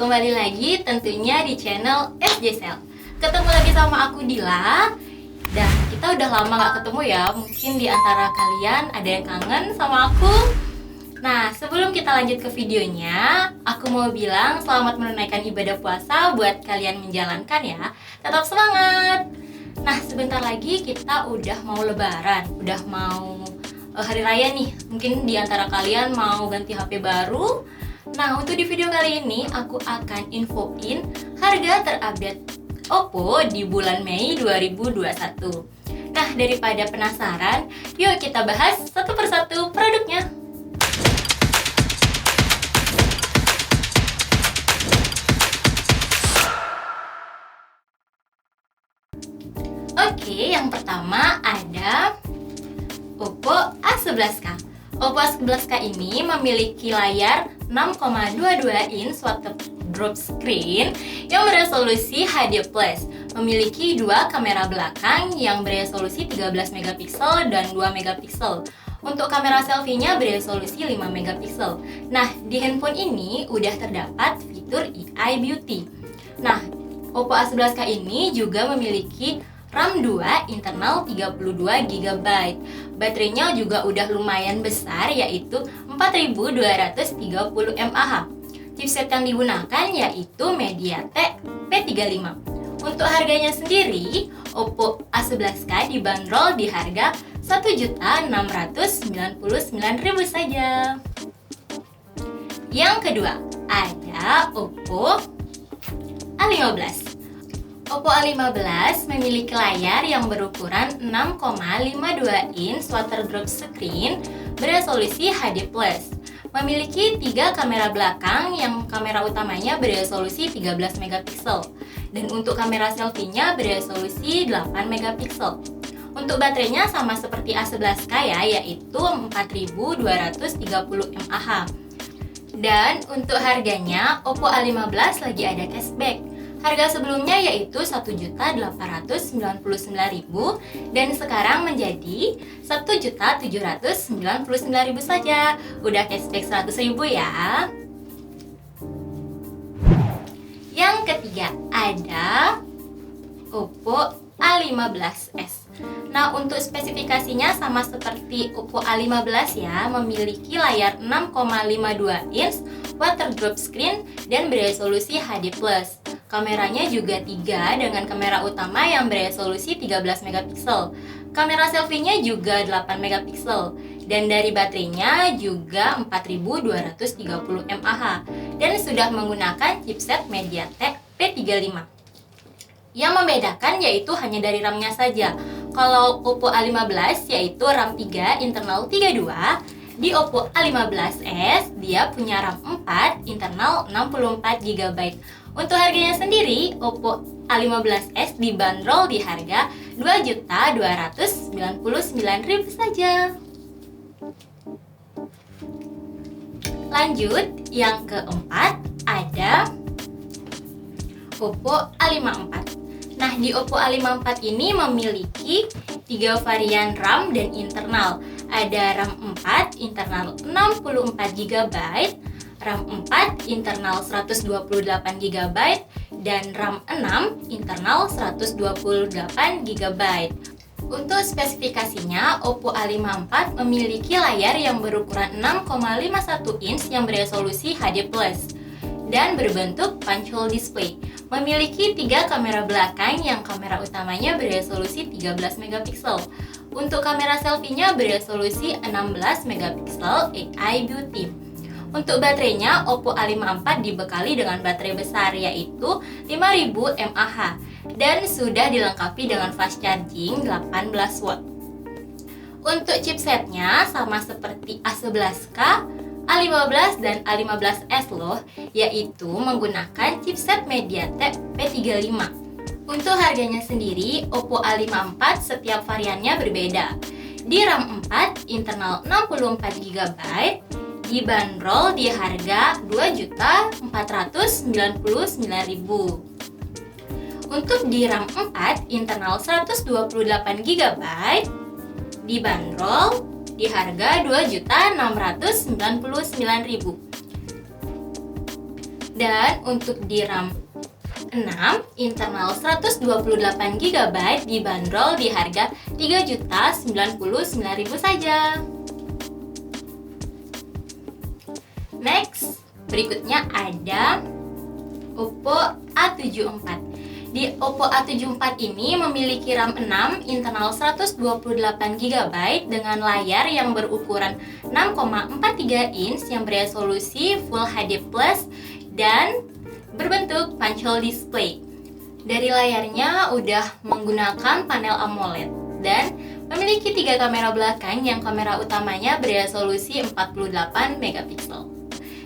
kembali lagi tentunya di channel SJ Cell. Ketemu lagi sama aku Dila. Dan kita udah lama gak ketemu ya. Mungkin di antara kalian ada yang kangen sama aku. Nah, sebelum kita lanjut ke videonya, aku mau bilang selamat menunaikan ibadah puasa buat kalian menjalankan ya. Tetap semangat. Nah, sebentar lagi kita udah mau lebaran, udah mau hari raya nih. Mungkin di antara kalian mau ganti HP baru. Nah, untuk di video kali ini aku akan infoin harga terupdate Oppo di bulan Mei 2021. Nah, daripada penasaran, yuk kita bahas satu persatu produknya. Oke, yang pertama ada Oppo A11K. Oppo A11K ini memiliki layar 6,22 inch water drop screen yang beresolusi HD+, memiliki dua kamera belakang yang beresolusi 13 megapiksel dan 2 megapiksel. Untuk kamera selfie-nya beresolusi 5 megapiksel. Nah, di handphone ini udah terdapat fitur AI Beauty. Nah, Oppo A11K ini juga memiliki RAM 2 internal 32 GB. Baterainya juga udah lumayan besar, yaitu 4230 mAh. Chipset yang digunakan yaitu MediaTek P35. Untuk harganya sendiri, Oppo A11K dibanderol di harga Rp1.699.000 saja. Yang kedua, ada Oppo A15. Oppo A15 memiliki layar yang berukuran 6,52 inch water drop screen beresolusi HD+. Memiliki 3 kamera belakang yang kamera utamanya beresolusi 13 megapiksel dan untuk kamera selfie-nya beresolusi 8 megapiksel. Untuk baterainya sama seperti A11K ya, yaitu 4230 mAh. Dan untuk harganya, Oppo A15 lagi ada cashback. Harga sebelumnya yaitu Rp1.899.000 dan sekarang menjadi Rp1.799.000 saja. Udah cashback Rp100.000 ya. Yang ketiga ada Oppo A15s. Nah, untuk spesifikasinya sama seperti Oppo A15 ya, memiliki layar 6,52 inch water drop screen dan beresolusi HD+. Kameranya juga 3 dengan kamera utama yang beresolusi 13 megapiksel. Kamera selfie-nya juga 8 megapiksel. Dan dari baterainya juga 4230 mAh. Dan sudah menggunakan chipset MediaTek P35. Yang membedakan yaitu hanya dari RAM-nya saja. Kalau Oppo A15 yaitu RAM 3 internal 32. Di Oppo A15s dia punya RAM 4 internal 64 GB. Untuk harganya sendiri, Oppo A15s dibanderol di harga Rp2.299.000 saja. Lanjut, yang keempat ada Oppo A54. Nah, di Oppo A54 ini memiliki 3 varian RAM dan internal. Ada RAM 4 internal 64 GB, RAM 4 internal 128 GB, dan RAM 6 internal 128 GB. Untuk spesifikasinya, Oppo A54 memiliki layar yang berukuran 6,51 inch yang beresolusi HD+, dan berbentuk punch hole display. Memiliki 3 kamera belakang yang kamera utamanya beresolusi 13 megapiksel. Untuk kamera selfie-nya beresolusi 16 megapiksel AI Beauty. Untuk baterainya, Oppo A54 dibekali dengan baterai besar yaitu 5000 mAh dan sudah dilengkapi dengan fast charging 18 watt. Untuk chipsetnya sama seperti A11K, A15 dan A15s loh, yaitu menggunakan chipset MediaTek P35. Untuk harganya sendiri, Oppo A54 setiap variannya berbeda. Di RAM 4 internal 64 GB dibanderol di harga Rp2.499.000. Untuk di RAM 4 internal 128 GB dibanderol di harga Rp2.699.000. Dan untuk di RAM 6 internal 128 GB dibanderol di harga Rp3.099.000 saja. Next, berikutnya ada Oppo A74. Di Oppo A74 ini memiliki RAM 6 internal 128 GB dengan layar yang berukuran 6,43 inch yang beresolusi Full HD Plus dan berbentuk punch hole display. Dari layarnya udah menggunakan panel AMOLED dan memiliki 3 kamera belakang yang kamera utamanya beresolusi 48 megapiksel.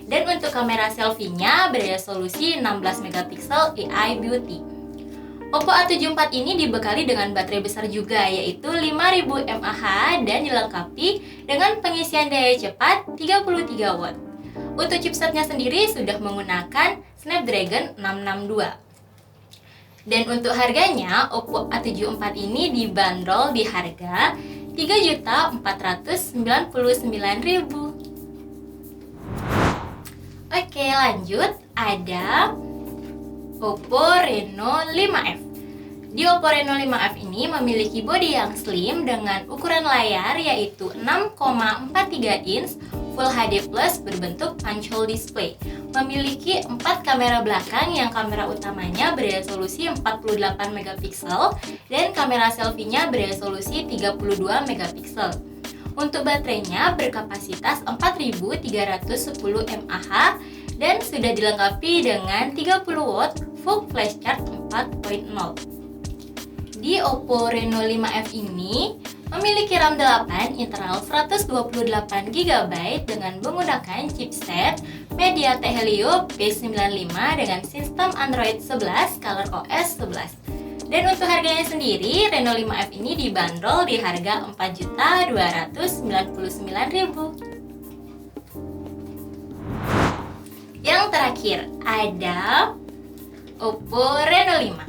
Dan untuk kamera selfie-nya beresolusi 16 megapiksel AI Beauty. Oppo A74 ini dibekali dengan baterai besar juga, yaitu 5000 mAh dan dilengkapi dengan pengisian daya cepat 33 watt. Untuk chipsetnya sendiri sudah menggunakan Snapdragon 662. Dan untuk harganya, Oppo A74 ini dibanderol di harga Rp3.499.000. Oke, lanjut ada Oppo Reno 5F. Di Oppo Reno 5F ini memiliki bodi yang slim dengan ukuran layar yaitu 6,43 inch Full HD Plus berbentuk punch hole display. Memiliki 4 kamera belakang yang kamera utamanya beresolusi 48 megapiksel dan kamera selfie-nya beresolusi 32 megapiksel. Untuk baterainya berkapasitas 4310 mAh dan sudah dilengkapi dengan 30 watt full flash charge 4.0. Di Oppo Reno 5F ini memiliki RAM 8 internal 128 GB dengan menggunakan chipset MediaTek Helio P95 dengan sistem Android 11 ColorOS 11. Dan untuk harganya sendiri, Reno 5F ini dibanderol di harga Rp4.299.000. Yang terakhir ada Oppo Reno 5.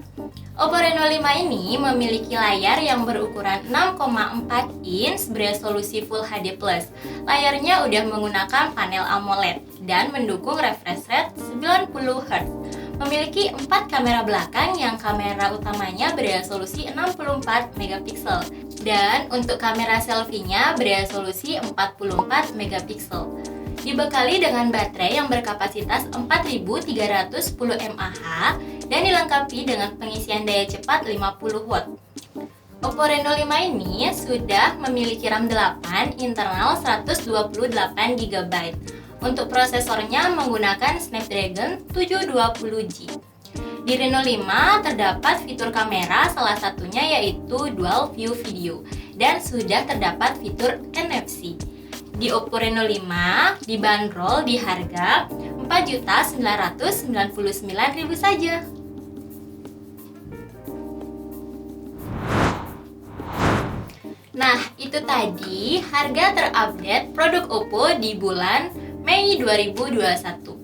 Oppo Reno 5 ini memiliki layar yang berukuran 6,4 inch beresolusi Full HD Plus. Layarnya udah menggunakan panel AMOLED dan mendukung refresh rate 90 Hz. Memiliki 4 kamera belakang yang kamera utamanya beresolusi 64 megapiksel dan untuk kamera selfie-nya beresolusi 44 megapiksel. Dibekali dengan baterai yang berkapasitas 4310 mAh dan dilengkapi dengan pengisian daya cepat 50 watt. Oppo Reno 5 ini sudah memiliki RAM 8 internal 128 GB. Untuk prosesornya menggunakan Snapdragon 720G. Di Reno 5 terdapat fitur kamera, salah satunya yaitu Dual View Video dan sudah terdapat fitur NFC. Di Oppo Reno 5 dibanderol di harga Rp4.999.000 saja. Nah, itu tadi harga terupdate produk Oppo di bulan Mei 2021.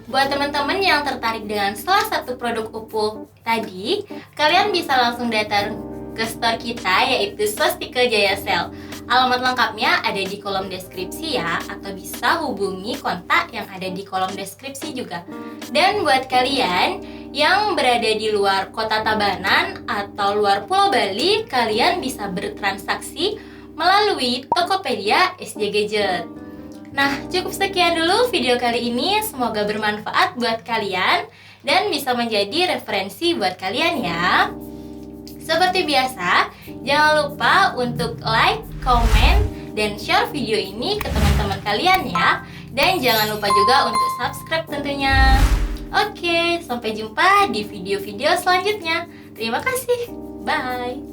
Buat teman-teman yang tertarik dengan salah satu produk Oppo tadi, kalian bisa langsung datang ke store kita yaitu Swastika Jaya Sale. Alamat lengkapnya ada di kolom deskripsi ya, atau bisa hubungi kontak yang ada di kolom deskripsi juga. Dan buat kalian yang berada di luar kota Tabanan atau luar Pulau Bali, kalian bisa bertransaksi melalui Tokopedia SJ Gadget. Nah, cukup sekian dulu video kali ini. Semoga bermanfaat buat kalian dan bisa menjadi referensi buat kalian ya. Seperti biasa, jangan lupa untuk like, komen, dan share video ini ke teman-teman kalian ya. Dan jangan lupa juga untuk subscribe tentunya. Oke, sampai jumpa di video-video selanjutnya. Terima kasih. Bye.